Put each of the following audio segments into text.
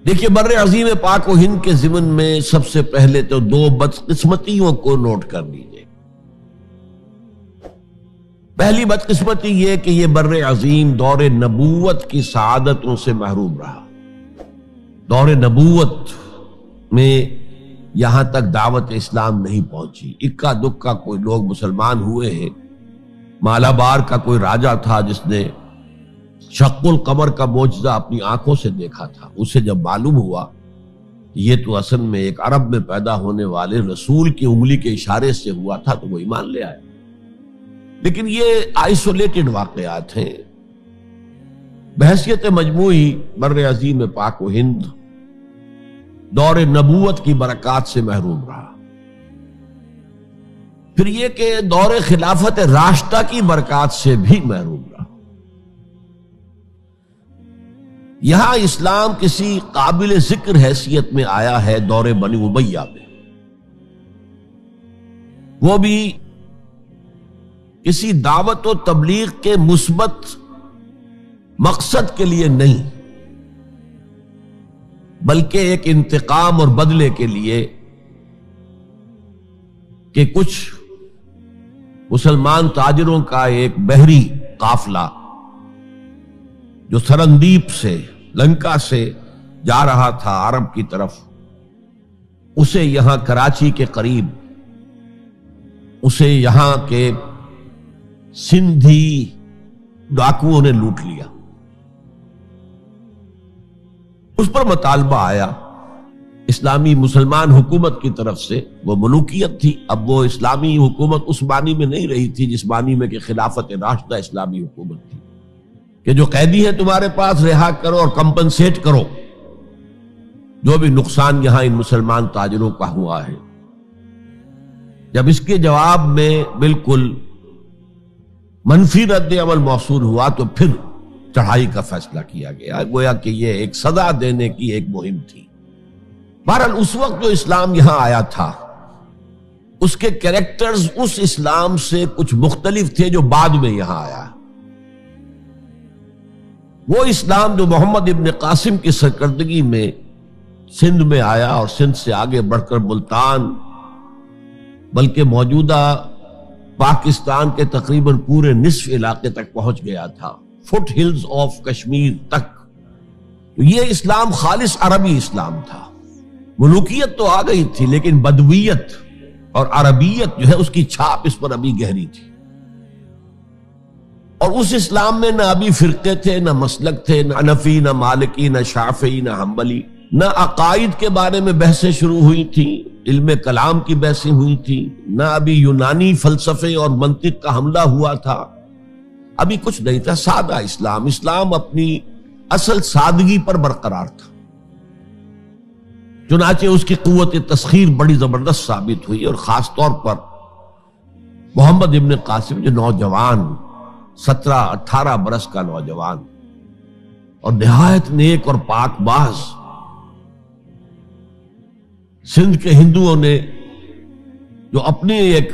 دیکھیے بر عظیم پاک و ہند کے ضمن میں سب سے پہلے تو دو بدقسمتیوں کو نوٹ کر لیجیے۔ پہلی بدقسمتی یہ کہ یہ بر عظیم دور نبوت کی سعادتوں سے محروم رہا۔ دور نبوت میں یہاں تک دعوت اسلام نہیں پہنچی، اکا دکا کوئی لوگ مسلمان ہوئے ہیں۔ مالابار کا کوئی راجہ تھا جس نے شق القمر کا معجزہ اپنی آنکھوں سے دیکھا تھا، اسے جب معلوم ہوا یہ تو اصل میں ایک عرب میں پیدا ہونے والے رسول کی انگلی کے اشارے سے ہوا تھا، تو وہ ایمان لے آیا۔ لیکن یہ آئسولیٹڈ واقعات ہیں، بحیثیت مجموعی بر عظیم پاک و ہند دور نبوت کی برکات سے محروم رہا۔ پھر یہ کہ دور خلافت راشدہ کی برکات سے بھی محروم رہا۔ یہاں اسلام کسی قابل ذکر حیثیت میں آیا ہے دور بنی امیہ میں، وہ بھی کسی دعوت و تبلیغ کے مثبت مقصد کے لیے نہیں، بلکہ ایک انتقام اور بدلے کے لیے کہ کچھ مسلمان تاجروں کا ایک بحری قافلہ جو سرندیپ سے لنکا سے جا رہا تھا عرب کی طرف، اسے یہاں کراچی کے قریب اسے یہاں کے سندھی ڈاکوؤں نے لوٹ لیا۔ اس پر مطالبہ آیا اسلامی مسلمان حکومت کی طرف سے، وہ ملوکیت تھی، اب وہ اسلامی حکومت اس معنی میں نہیں رہی تھی جس معنی میں کہ خلافت راشدہ اسلامی حکومت تھی کہ جو قیدی ہے تمہارے پاس رہا کرو اور کمپنسیٹ کرو جو بھی نقصان یہاں ان مسلمان تاجروں کا ہوا ہے۔ جب اس کے جواب میں بالکل منفی رد عمل موصول ہوا تو پھر چڑھائی کا فیصلہ کیا گیا، گویا کہ یہ ایک سزا دینے کی ایک مہم تھی۔ بہرحال اس وقت جو اسلام یہاں آیا تھا اس کے کریکٹرز اس اسلام سے کچھ مختلف تھے جو بعد میں یہاں آیا۔ وہ اسلام جو محمد ابن قاسم کی سرکردگی میں سندھ میں آیا اور سندھ سے آگے بڑھ کر ملتان بلکہ موجودہ پاکستان کے تقریباً پورے نصف علاقے تک پہنچ گیا تھا، فٹ ہلز آف کشمیر تک، تو یہ اسلام خالص عربی اسلام تھا۔ ملوکیت تو آ گئی تھی لیکن بدویت اور عربیت جو ہے اس کی چھاپ اس پر ابھی گہری تھی۔ اور اس اسلام میں نہ ابھی فرقے تھے، نہ مسلک تھے، نہ حنفی، نہ مالکی، نہ شافعی، نہ حنبلی، نہ عقائد کے بارے میں بحثیں شروع ہوئی تھیں، علم کلام کی بحثیں ہوئی تھیں، نہ ابھی یونانی فلسفے اور منطق کا حملہ ہوا تھا، ابھی کچھ نہیں تھا، سادہ اسلام۔ اسلام اپنی اصل سادگی پر برقرار تھا، چنانچہ اس کی قوت تسخیر بڑی زبردست ثابت ہوئی، اور خاص طور پر محمد ابن قاسم جو نوجوان 17-18 برس کا نوجوان اور نہایت نیک اور پاک باز، سندھ کے ہندوؤں نے جو اپنی ایک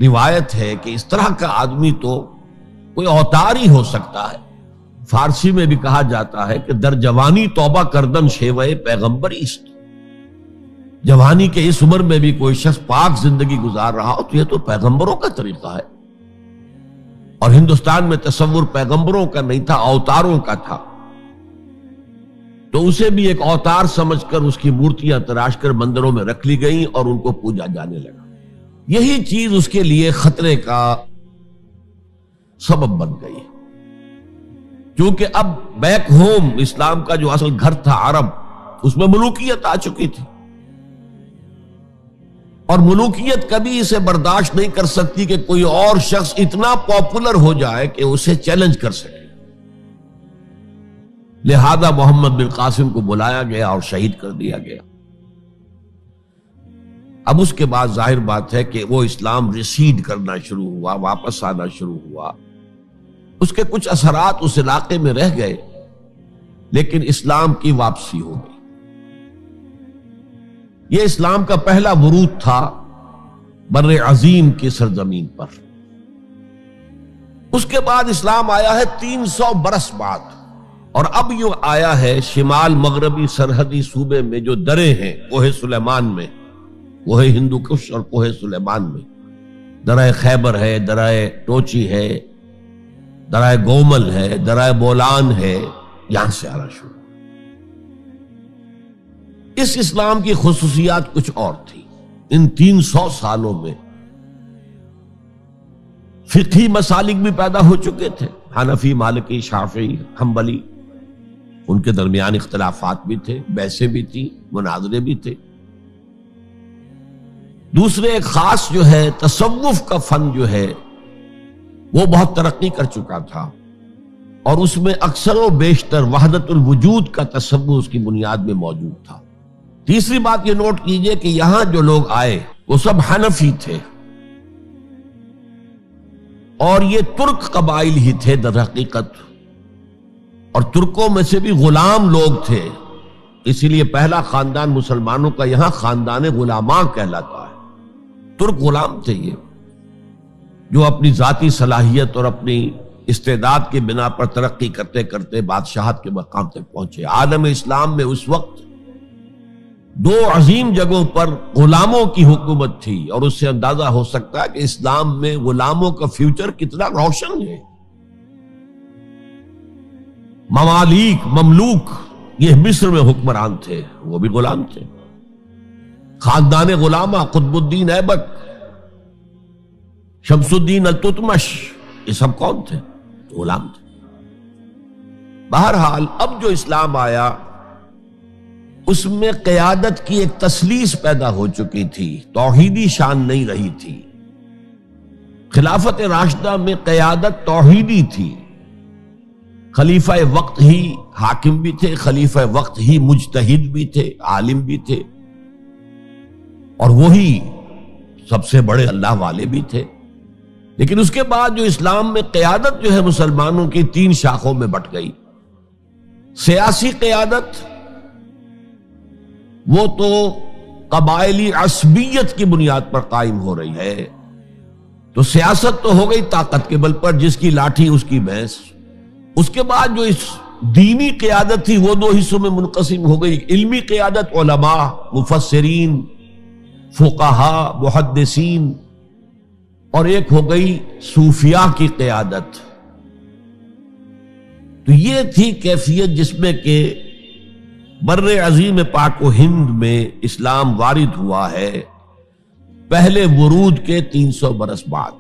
روایت ہے کہ اس طرح کا آدمی تو کوئی اوتار ہی ہو سکتا ہے، فارسی میں بھی کہا جاتا ہے کہ در جوانی توبہ کردن شیوہ پیغمبر است، جوانی کے اس عمر میں بھی کوئی شخص پاک زندگی گزار رہا ہو تو یہ تو پیغمبروں کا طریقہ ہے۔ اور ہندوستان میں تصور پیغمبروں کا نہیں تھا، اوتاروں کا تھا، تو اسے بھی ایک اوتار سمجھ کر اس کی مورتیاں تراش کر مندروں میں رکھ لی گئیں اور ان کو پوجا جانے لگا۔ یہی چیز اس کے لیے خطرے کا سبب بن گئی، کیونکہ اب بیک ہوم اسلام کا جو اصل گھر تھا عرب، اس میں ملوکیت آ چکی تھی، اور ملوکیت کبھی اسے برداشت نہیں کر سکتی کہ کوئی اور شخص اتنا پاپولر ہو جائے کہ اسے چیلنج کر سکے۔ لہذا محمد بن قاسم کو بلایا گیا اور شہید کر دیا گیا۔ اب اس کے بعد ظاہر بات ہے کہ وہ اسلام ریسیڈ کرنا شروع ہوا، واپس آنا شروع ہوا، اس کے کچھ اثرات اس علاقے میں رہ گئے، لیکن اسلام کی واپسی ہو گئی۔ یہ اسلام کا پہلا ورود تھا بر عظیم کی سرزمین پر۔ اس کے بعد اسلام آیا ہے 300 برس بعد، اور اب یوں آیا ہے شمال مغربی سرحدی صوبے میں جو درے ہیں کوہ سلیمان میں، کوہ ہندو کش اور کوہ سلیمان میں، درہ خیبر ہے، درہ ٹوچی ہے، درہ گومل ہے، درہ بولان ہے، یہاں سے آنا شروع۔ اس اسلام کی خصوصیات کچھ اور تھی۔ ان 300 سالوں میں فقہی مسالک بھی پیدا ہو چکے تھے، حنفی، مالکی، شافعی، حنبلی، ان کے درمیان اختلافات بھی تھے، بحثیں بھی تھی، مناظرے بھی تھے۔ دوسرے ایک خاص جو ہے تصوف کا فن جو ہے وہ بہت ترقی کر چکا تھا، اور اس میں اکثر و بیشتر وحدت الوجود کا تصور اس کی بنیاد میں موجود تھا۔ تیسری بات یہ نوٹ کیجئے کہ یہاں جو لوگ آئے وہ سب حنفی تھے، اور یہ ترک قبائل ہی تھے در حقیقت، اور ترکوں میں سے بھی غلام لوگ تھے، اسی لیے پہلا خاندان مسلمانوں کا یہاں خاندان غلامان کہلاتا ہے۔ ترک غلام تھے یہ، جو اپنی ذاتی صلاحیت اور اپنی استعداد کی بنا پر ترقی کرتے کرتے بادشاہت کے مقام تک پہنچے۔ عالم اسلام میں اس وقت 2 عظیم جگہوں پر غلاموں کی حکومت تھی، اور اس سے اندازہ ہو سکتا ہے کہ اسلام میں غلاموں کا فیوچر کتنا روشن ہے۔ ممالک، مملوک، یہ مصر میں حکمران تھے، وہ بھی غلام تھے۔ خاندان غلامہ، قطب الدین ایبک، شمس الدین التتمش، یہ سب کون تھے؟ غلام تھے۔ بہرحال اب جو اسلام آیا اس میں قیادت کی ایک تسلیس پیدا ہو چکی تھی، توحیدی شان نہیں رہی تھی۔ خلافت راشدہ میں قیادت توحیدی تھی، خلیفہ وقت ہی حاکم بھی تھے، خلیفہ وقت ہی مجتہد بھی تھے، عالم بھی تھے، اور وہی سب سے بڑے اللہ والے بھی تھے۔ لیکن اس کے بعد جو اسلام میں قیادت جو ہے مسلمانوں کی 3 شاخوں میں بٹ گئی۔ سیاسی قیادت وہ تو قبائلی عصبیت کی بنیاد پر قائم ہو رہی ہے، تو سیاست تو ہو گئی طاقت کے بل پر، جس کی لاٹھی اس کی بھینس۔ اس کے بعد جو اس دینی قیادت تھی وہ 2 حصوں میں منقسم ہو گئی، علمی قیادت، علماء، مفسرین، فقہاء، محدثین، اور ایک ہو گئی صوفیاء کی قیادت۔ تو یہ تھی کیفیت جس میں کہ بر عظیم پاک و ہند میں اسلام وارد ہوا ہے پہلے ورود کے 300 برس بعد۔